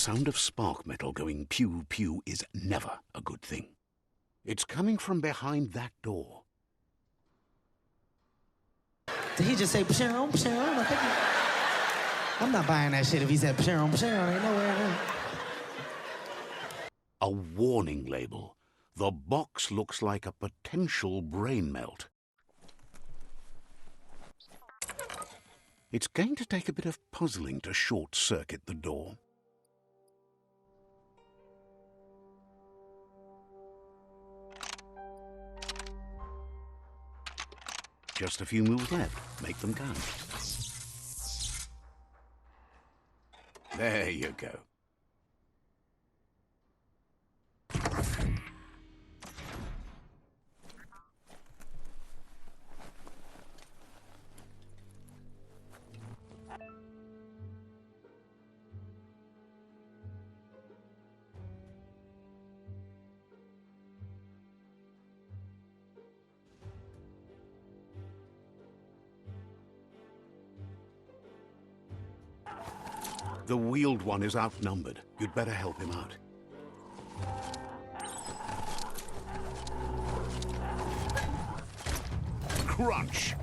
sound of spark metal going pew-pew is never a good thing. It's coming from behind that door. Did he just say psharon, psharon? I'm not buying that shit if he said psharon, psharon. Ain't nowhere in there. A warning label. The box looks like a potential brain melt. It's going to take a bit of puzzling to short-circuit the door. Just a few moves left. Make them count. There you go. The wheeled one is outnumbered. You'd better help him out. Crunch!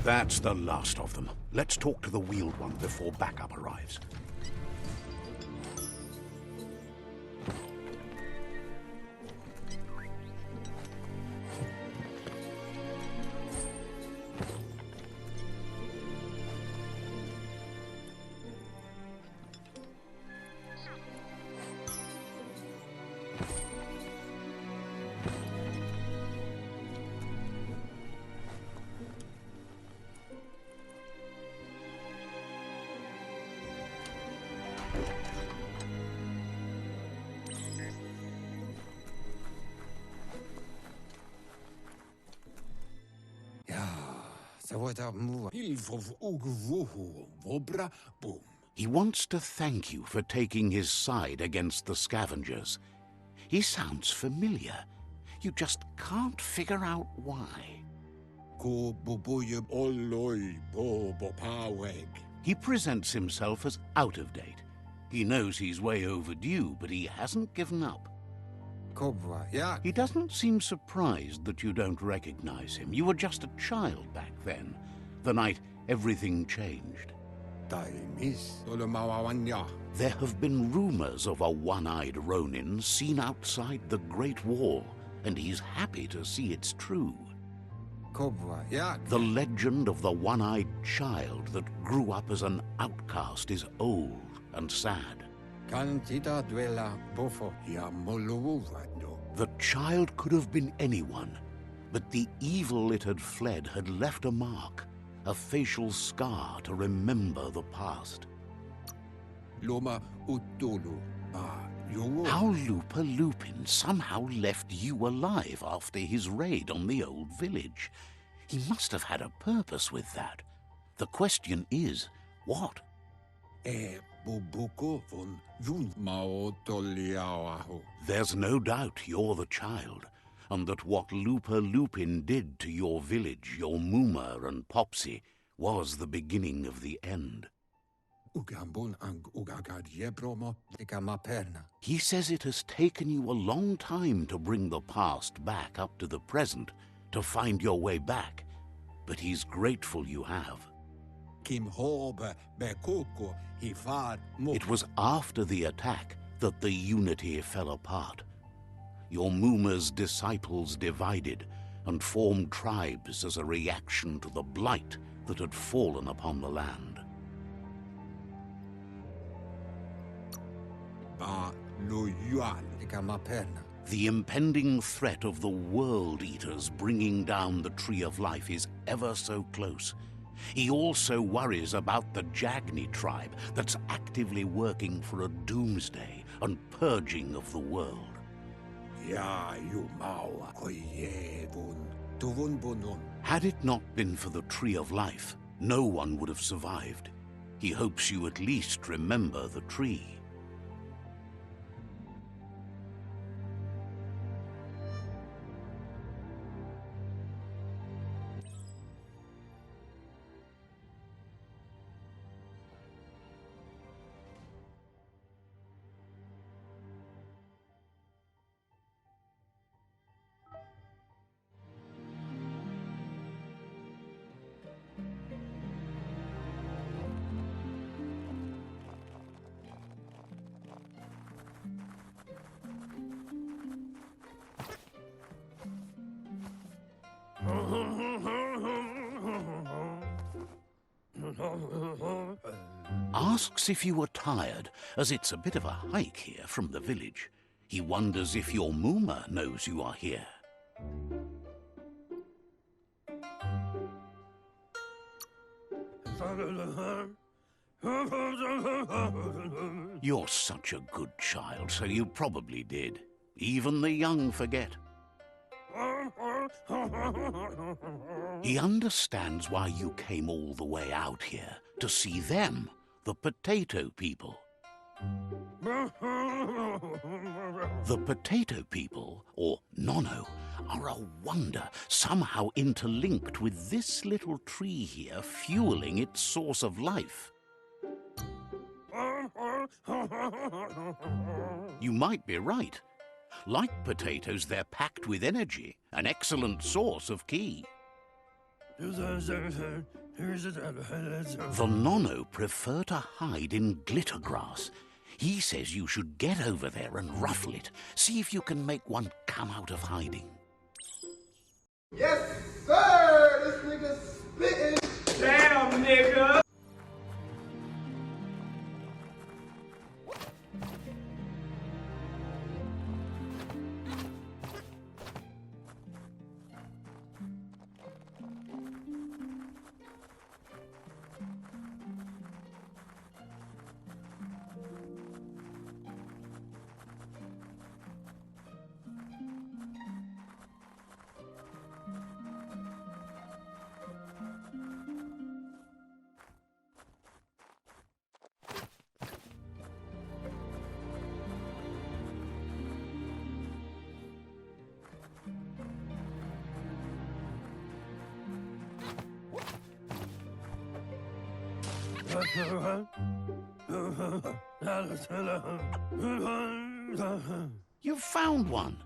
That's the last of them. Let's talk to the wheeled one before backup arrives. He wants to thank you for taking his side against the scavengers. He sounds familiar. You just can't figure out why. He presents himself as out of date. He knows he's way overdue, but he hasn't given up. He doesn't seem surprised that you don't recognize him. You were just a child back then, the night everything changed. There have been rumors of a one-eyed Ronin seen outside the Great Wall, and he's happy to see it's true. The legend of the one-eyed child that grew up as an outcast is old and sad. The child could have been anyone, but the evil it had fled had left a mark, a facial scar to remember the past. How Lupa Lupin somehow left you alive after his raid on the old village. He must have had a purpose with that. The question is, what? There's no doubt you're the child, and that what Lupa Lupin did to your village, your Muma and Popsy, was the beginning of the end. He says it has taken you a long time to bring the past back up to the present, to find your way back, but he's grateful you have. It was after the attack that the unity fell apart. Your Muma's disciples divided and formed tribes as a reaction to the blight that had fallen upon the land. The impending threat of the World Eaters bringing down the Tree of Life is ever so close. He also worries about the Jagni tribe that's actively working for a doomsday and purging of the world. Had it not been for the Tree of Life, no one would have survived. He hopes you at least remember the tree. Asks if you are tired, as it's a bit of a hike here from the village. He wonders if your Mooma knows you are here. You're such a good child, so you probably did. Even the young forget. He understands why you came all the way out here, to see them, the potato people. The potato people, or Nono, are a wonder, somehow interlinked with this little tree here, fueling its source of life. You might be right. Like potatoes, they're packed with energy, an excellent source of ki. The Nono prefer to hide in glitter grass. He says you should get over there and ruffle it. See if you can make one come out of hiding. Yes, sir! This nigga's spitting! Damn, nigga! You found one.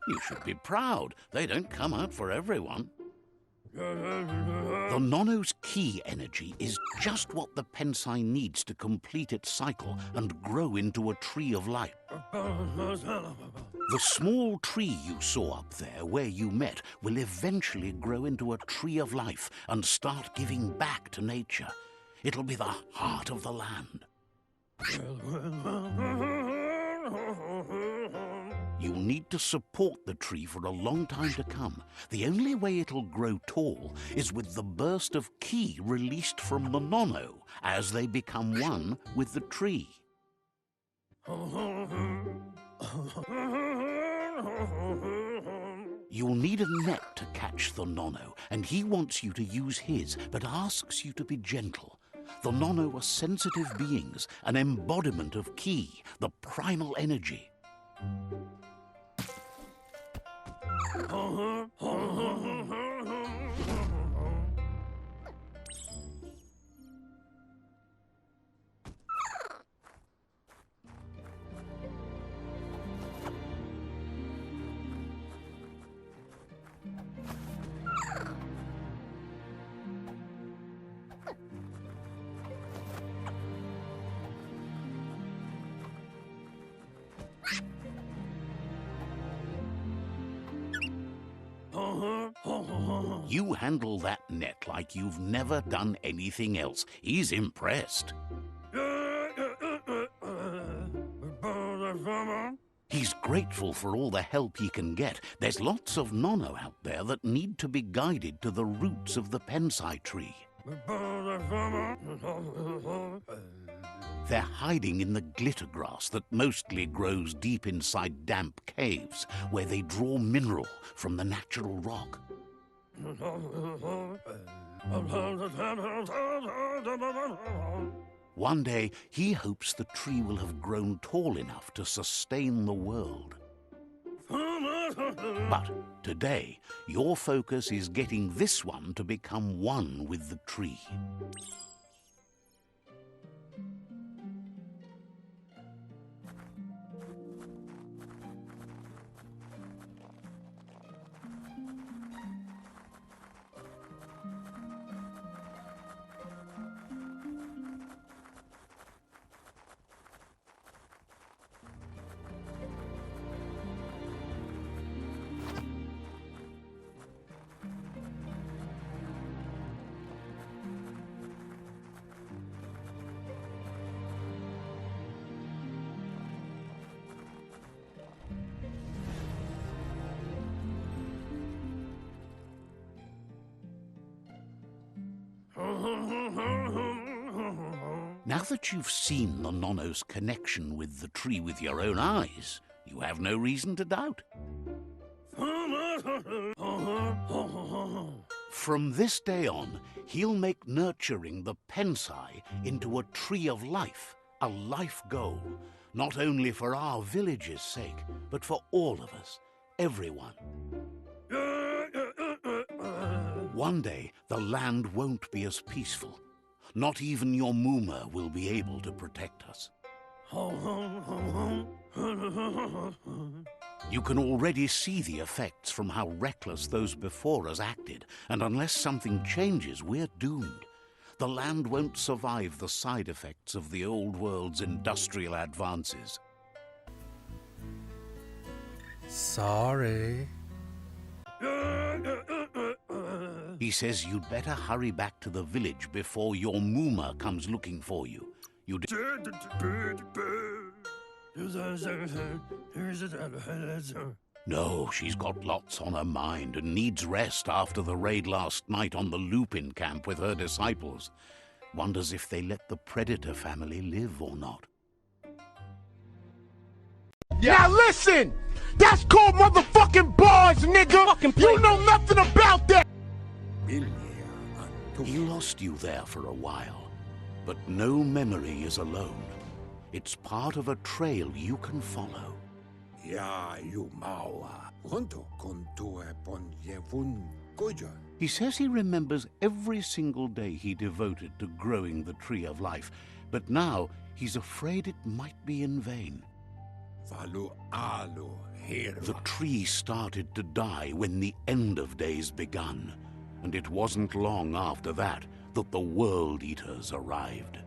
You should be proud. They don't come out for everyone. The Nono's ki energy is just what the Pensai needs to complete its cycle and grow into a tree of life. The small tree you saw up there where you met will eventually grow into a tree of life and start giving back to nature. It'll be the heart of the land. You'll need to support the tree for a long time to come. The only way it'll grow tall is with the burst of ki released from the Nono as they become one with the tree. You'll need a net to catch the Nono, and he wants you to use his, but asks you to be gentle. The Nono are sensitive beings, an embodiment of ki, the primal energy. You handle that net like you've never done anything else. He's impressed. He's grateful for all the help he can get. There's lots of nono out there that need to be guided to the roots of the pensai tree. They're hiding in the glitter grass that mostly grows deep inside damp caves, where they draw mineral from the natural rock. One day, he hopes the tree will have grown tall enough to sustain the world. But today, your focus is getting this one to become one with the tree. Now that you've seen the nono's connection with the tree with your own eyes, you have no reason to doubt. From this day on, he'll make nurturing the pensai into a tree of life, a life goal, not only for our village's sake, but for all of us, everyone. One day, the land won't be as peaceful. Not even your Muma will be able to protect us. You can already see the effects from how reckless those before us acted, and unless something changes, we're doomed. The land won't survive the side effects of the old world's industrial advances. Sorry. He says you'd better hurry back to the village before your Muma comes looking for you. No, she's got lots on her mind and needs rest after the raid last night on the Lupin camp with her disciples. Wonders if they let the Predator family live or not. Now listen! That's called motherfucking bars, nigga! You know nothing about that! He lost you there for a while, but no memory is alone. It's part of a trail you can follow. He says he remembers every single day he devoted to growing the Tree of Life, but now he's afraid it might be in vain. The tree started to die when the end of days begun, and it wasn't long after that that the World Eaters arrived.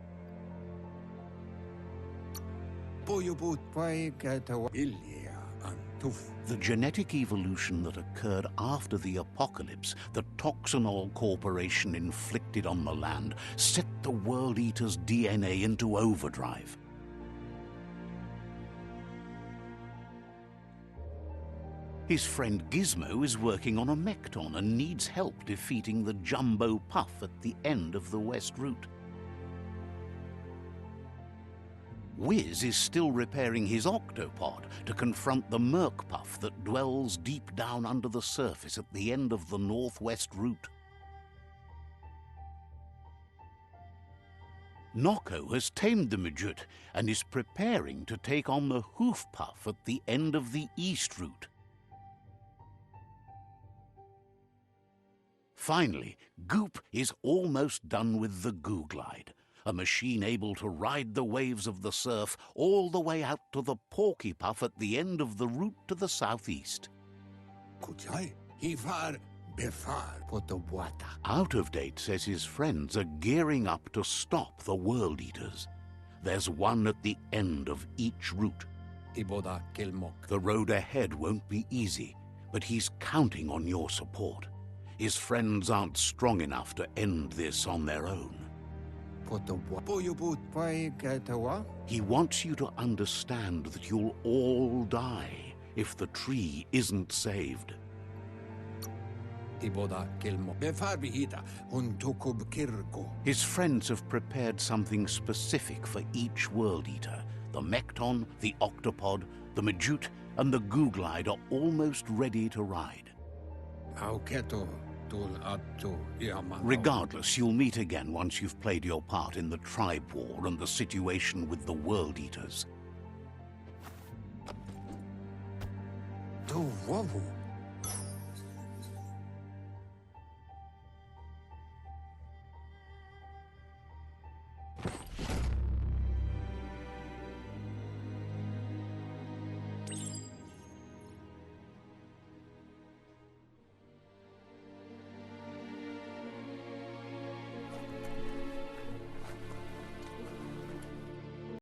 The genetic evolution that occurred after the apocalypse that Toxanol Corporation inflicted on the land set the World Eaters' DNA into overdrive. His friend Gizmo is working on a Mekton and needs help defeating the Jumbo Puff at the end of the West Route. Wiz is still repairing his octopod to confront the Merc Puff that dwells deep down under the surface at the end of the Northwest Route. Noko has tamed the Midget and is preparing to take on the Hoof Puff at the end of the East Route. Finally, Goop is almost done with the Goo Glide, a machine able to ride the waves of the surf all the way out to the Porky Puff at the end of the route to the southeast. Out of Date says his friends are gearing up to stop the World Eaters. There's one at the end of each route. The road ahead won't be easy, but he's counting on your support. His friends aren't strong enough to end this on their own. He wants you to understand that you'll all die if the tree isn't saved. His friends have prepared something specific for each World Eater. The Mekton, the Octopod, the Majute, and the Googlide are almost ready to ride. Regardless, you'll meet again once you've played your part in the tribe war and the situation with the World Eaters.